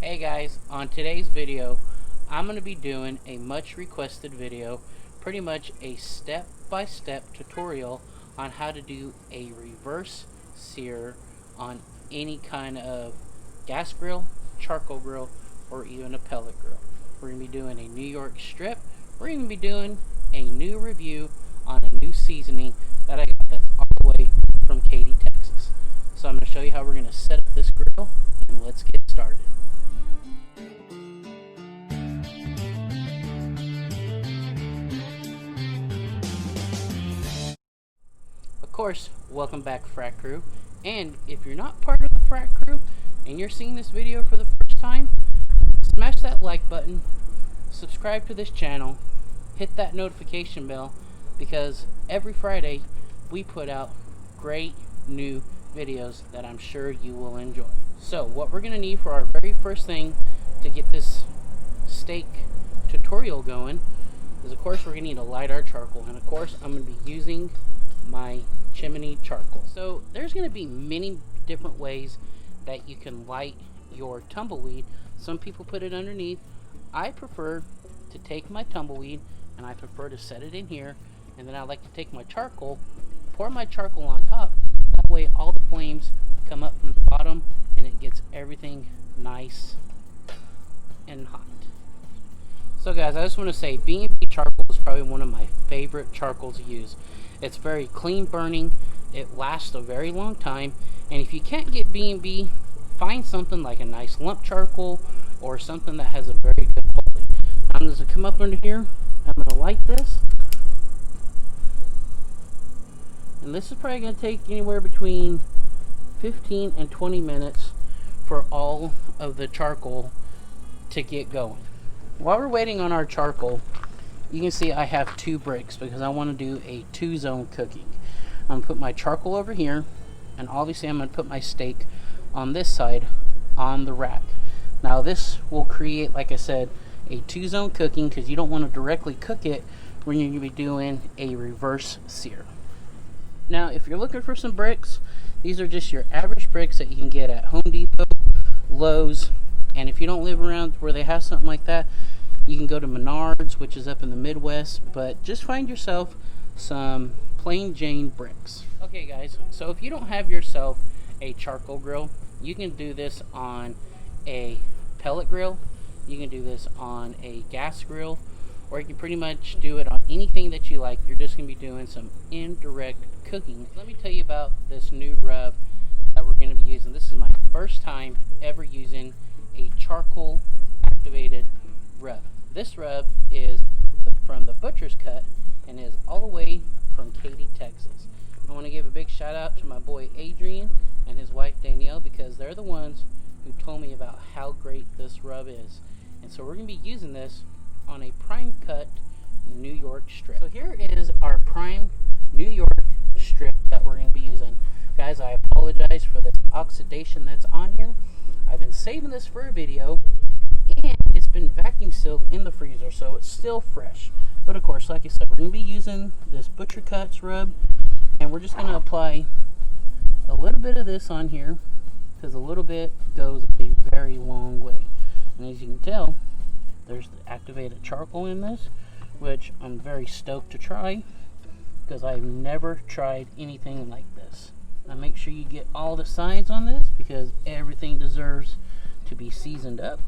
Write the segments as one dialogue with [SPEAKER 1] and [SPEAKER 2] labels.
[SPEAKER 1] Hey guys, on today's video I'm going to be doing a much requested video, pretty much a step-by-step tutorial on how to do a reverse sear on any kind of gas grill, charcoal grill, or even a pellet grill. We're going to be doing a New York strip. We're going to be doing a new review on a new seasoning that I got that's all the way from Katy, Texas. So I'm going to show you how we're going to set up this grill, and let's get started. Of course, welcome back, Frac Crew. And if you're not part of the Frac Crew and you're seeing this video for the first time, smash that like button, subscribe to this channel, hit that notification bell, because every Friday we put out great new videos that I'm sure you will enjoy. So what we're going to need for our very first thing to get this steak tutorial going is, of course, we're going to need to light our charcoal. And of course, I'm going to be using my chimney charcoal. So there's going to be many different ways that you can light your tumbleweed. Some people put it underneath. I prefer to take my tumbleweed and I prefer to set it in here, and then I like to take my charcoal, pour my charcoal on top. That way all the flames come up from the bottom and it gets everything nice and hot. So guys, I just want to say B&B charcoal is probably one of my favorite charcoals to use. It's very clean burning, it lasts a very long time, and if you can't get B&B, find something like a nice lump charcoal or something that has a very good quality. Now I'm going to come up under here, I'm going to light this, and this is probably going to take anywhere between 15 and 20 minutes for all of the charcoal to get going. While we're waiting on our charcoal, you can see I have two bricks because I want to do a two-zone cooking. I'm going to put my charcoal over here, and obviously I'm going to put my steak on this side on the rack. Now this will create, like I said, a two-zone cooking because you don't want to directly cook it when you're going to be doing a reverse sear. Now if you're looking for some bricks, these are just your average bricks that you can get at Home Depot, Lowe's, and if you don't live around where they have something like that, you can go to Menards, which is up in the Midwest, but just find yourself some plain Jane bricks. Okay guys, so if you don't have yourself a charcoal grill, you can do this on a pellet grill, you can do this on a gas grill, or you can pretty much do it on anything that you like. You're just going to be doing some indirect cooking. Let me tell you about this new rub that we're going to be using. This is my first time ever using a charcoal activated rub. This rub is from the Butcher's Cut and is all the way from Katy, Texas. I want to give a big shout out to my boy Adrian and his wife Danielle, because they're the ones who told me about how great this rub is. And so we're going to be using this on a prime cut New York strip. So here is our prime New York strip that we're going to be using. Guys, I apologize for the oxidation that's on here. I've been saving this for a video, and it's been vacuum sealed in the freezer, so it's still fresh. But of course, like I said, we're going to be using this Butcher Cuts rub, and we're just going to apply a little bit of this on here, because a little bit goes a very long way. And as you can tell, there's the activated charcoal in this, which I'm very stoked to try, because I've never tried anything like this. Now make sure you get all the sides on this, because everything deserves to be seasoned up.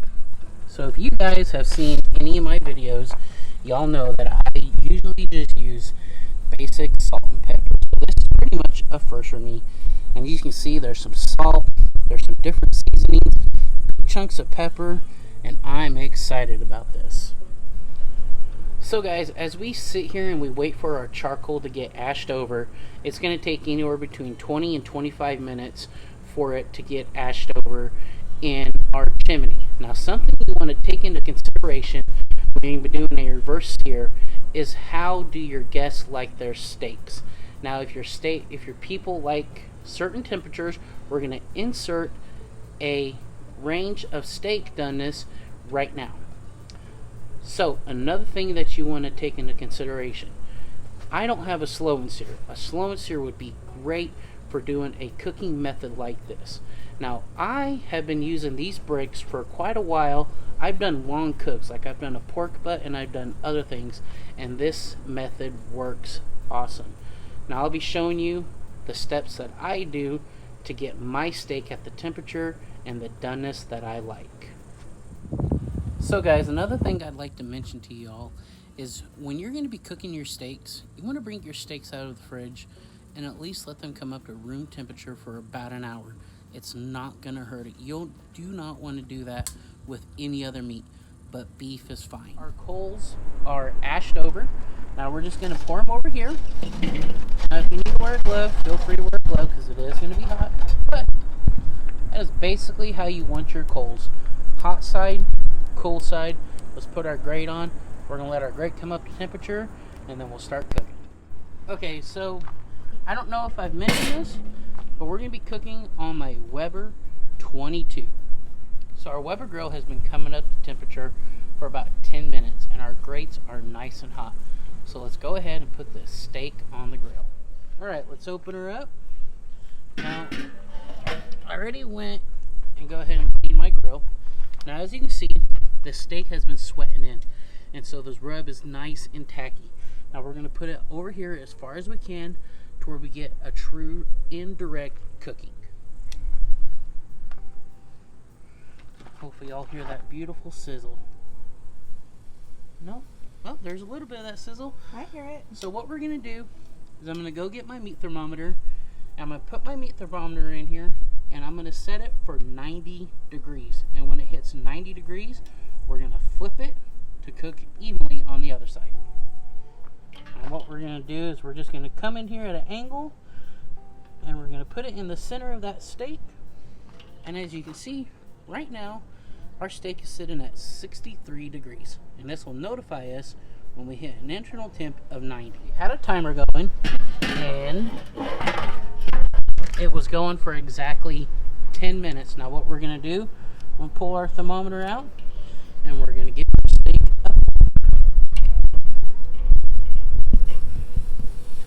[SPEAKER 1] So if you guys have seen any of my videos, y'all know that I usually just use basic salt and pepper. So this is pretty much a first for me. And you can see there's some salt, there's some different seasonings, chunks of pepper, and I'm excited about this. So guys, as we sit here and we wait for our charcoal to get ashed over, it's going to take anywhere between 20 and 25 minutes for it to get ashed over in our chimney. Now something you want to take into consideration when you're doing a reverse sear is, how do your guests like their steaks? Now if your people like certain temperatures, we're going to insert a range of steak doneness right now. So another thing that you want to take into consideration, I don't have a Slow N Sear. A Slow N Sear would be great for doing a cooking method like this. Now, I have been using these bricks for quite a while. I've done long cooks, like I've done a pork butt and I've done other things, and this method works awesome. Now, I'll be showing you the steps that I do to get my steak at the temperature and the doneness that I like. So guys, another thing I'd like to mention to y'all is when you're going to be cooking your steaks, you want to bring your steaks out of the fridge and at least let them come up to room temperature for about an hour. It's not going to hurt it. You do not want to do that with any other meat, but beef is fine. Our coals are ashed over. Now we're just going to pour them over here. Now if you need to wear a glove, feel free to wear a glove because it is going to be hot. But that is basically how you want your coals. Hot side, cool side. Let's put our grate on. We're going to let our grate come up to temperature and then we'll start cooking. Okay, so I don't know if I've mentioned this, but we're going to be cooking on my Weber 22. So our Weber grill has been coming up to temperature for about 10 minutes and our grates are nice and hot. So let's go ahead and put the steak on the grill. Alright, let's open her up. Now, I already went and go ahead and clean my grill. Now as you can see, the steak has been sweating in, and so this rub is nice and tacky. Now we're going to put it over here as far as we can to where we get a true indirect cooking. Hopefully y'all hear that beautiful sizzle. No? Well, there's a little bit of that sizzle.
[SPEAKER 2] I hear it.
[SPEAKER 1] So what we're going to do is I'm going to go get my meat thermometer. I'm going to put my meat thermometer in here and I'm going to set it for 90 degrees. And when it hits 90 degrees, we're going to flip it to cook evenly on the other side. And what we're going to do is we're just going to come in here at an angle and we're going to put it in the center of that steak. And as you can see, right now, our steak is sitting at 63 degrees. And this will notify us when we hit an internal temp of 90. We had a timer going and it was going for exactly 10 minutes. Now what we're going to do, we'll pull our thermometer out and we're going to get our steak up.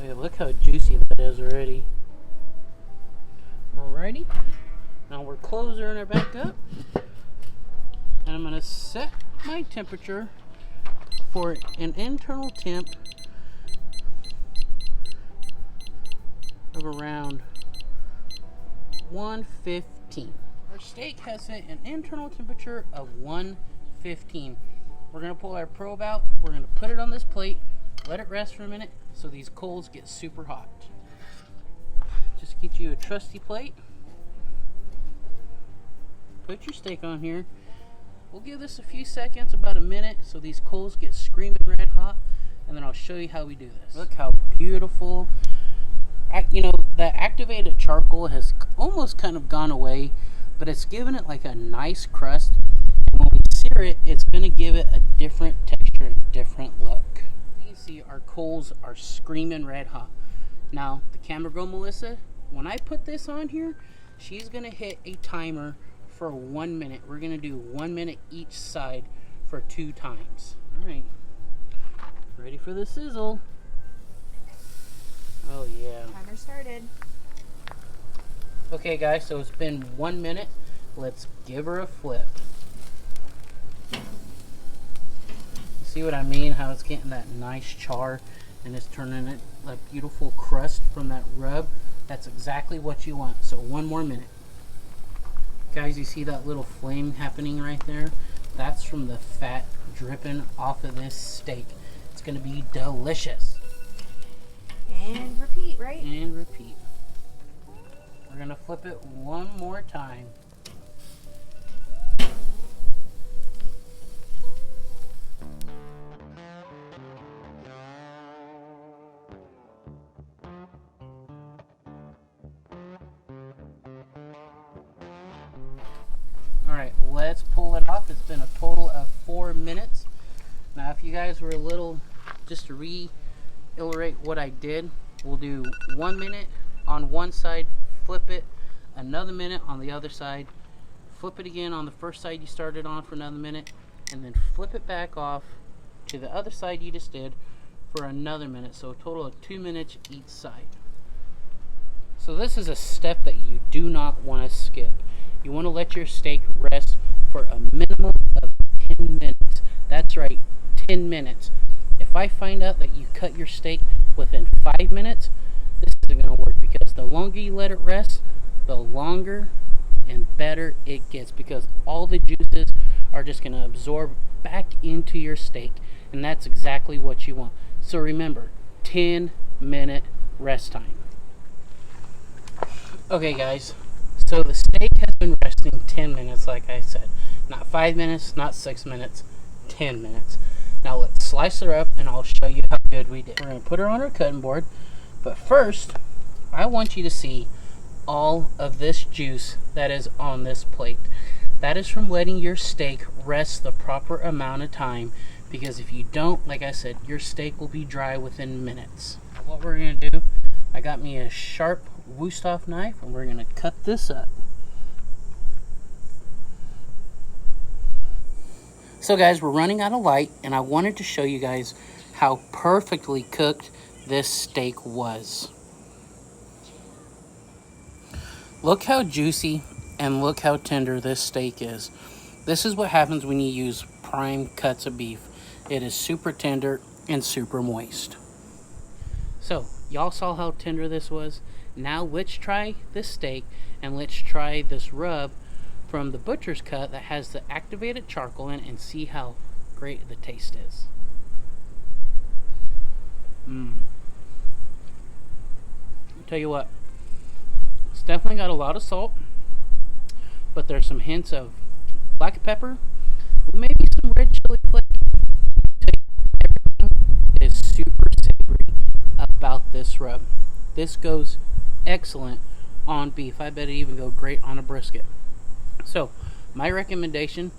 [SPEAKER 1] Okay, look how juicy that is already. Alrighty, now we're closing her back up and I'm going to set my temperature for an internal temp of around 115. Our steak has hit an internal temperature of 115. We're going to pull our probe out, we're going to put it on this plate, let it rest for a minute so these coals get super hot. Just get you a trusty plate, put your steak on here. We'll give this a few seconds, about a minute, so these coals get screaming red hot, and then I'll show you how we do this. Look how beautiful. You know, the activated charcoal has almost kind of gone away, but it's given it like a nice crust. And when we sear it, it's going to give it a different texture and a different look. You can see our coals are screaming red hot. Now, the camera girl Melissa, when I put this on here, she's going to hit a timer for 1 minute. We're going to do 1 minute each side for 2 times. Alright, ready for the sizzle. Oh yeah.
[SPEAKER 2] Timer started.
[SPEAKER 1] Okay guys, so it's been 1 minute. Let's give her a flip. See what I mean? How it's getting that nice char and it's turning it like beautiful crust from that rub. That's exactly what you want. So 1 more minute. Guys, you see that little flame happening right there? That's from the fat dripping off of this steak. It's going to be delicious.
[SPEAKER 2] And repeat, right?
[SPEAKER 1] And repeat. We're going to flip it 1 more time. Alright, let's pull it off. It's been a total of 4 minutes. Now, if you guys were a little, just to reiterate what I did, we'll do 1 minute on one side, flip it, another minute on the other side, flip it again on the first side you started on for another minute, and then flip it back off to the other side you just did for another minute. So a total of 2 minutes each side. So this is a step that you do not want to skip. You want to let your steak rest for a minimum of 10 minutes. That's right, 10 minutes. If I find out that you cut your steak within 5 minutes, this isn't going to work, because the longer you let it rest, the longer and better it gets, because all the juices are just going to absorb back into your steak, and that's exactly what you want. So remember, 10-minute rest time. Okay guys, so the steak has been resting 10 minutes, like I said. Not 5 minutes, not 6 minutes, 10 minutes. Now let's slice her up and I'll show you how good we did. We're going to put her on our cutting board, but first I want you to see all of this juice that is on this plate. That is from letting your steak rest the proper amount of time, because if you don't, like I said, your steak will be dry within minutes. What we're going to do, I got me a sharp Wusthof knife and we're going to cut this up. So guys, we're running out of light, and I wanted to show you guys how perfectly cooked this steak was. Look how juicy and look how tender this steak is. This is what happens when you use prime cuts of beef. It is super tender and super moist. So, y'all saw how tender this was. Now let's try this steak, and let's try this rub from the butcher's cut that has the activated charcoal in it, and see how great the taste is. I'll tell you what, it's definitely got a lot of salt, but there's some hints of black pepper, maybe some red chili flake. Everything is super savory about this rub. This goes excellent on beef. I bet it even go great on a brisket. So, my recommendation,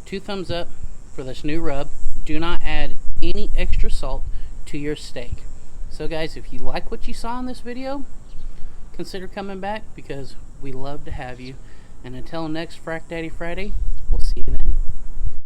[SPEAKER 1] 2 thumbs up for this new rub. Do not add any extra salt to your steak. So guys, if you like what you saw in this video, consider coming back, because we love to have you. And until next Frac Daddy Friday, we'll see you then.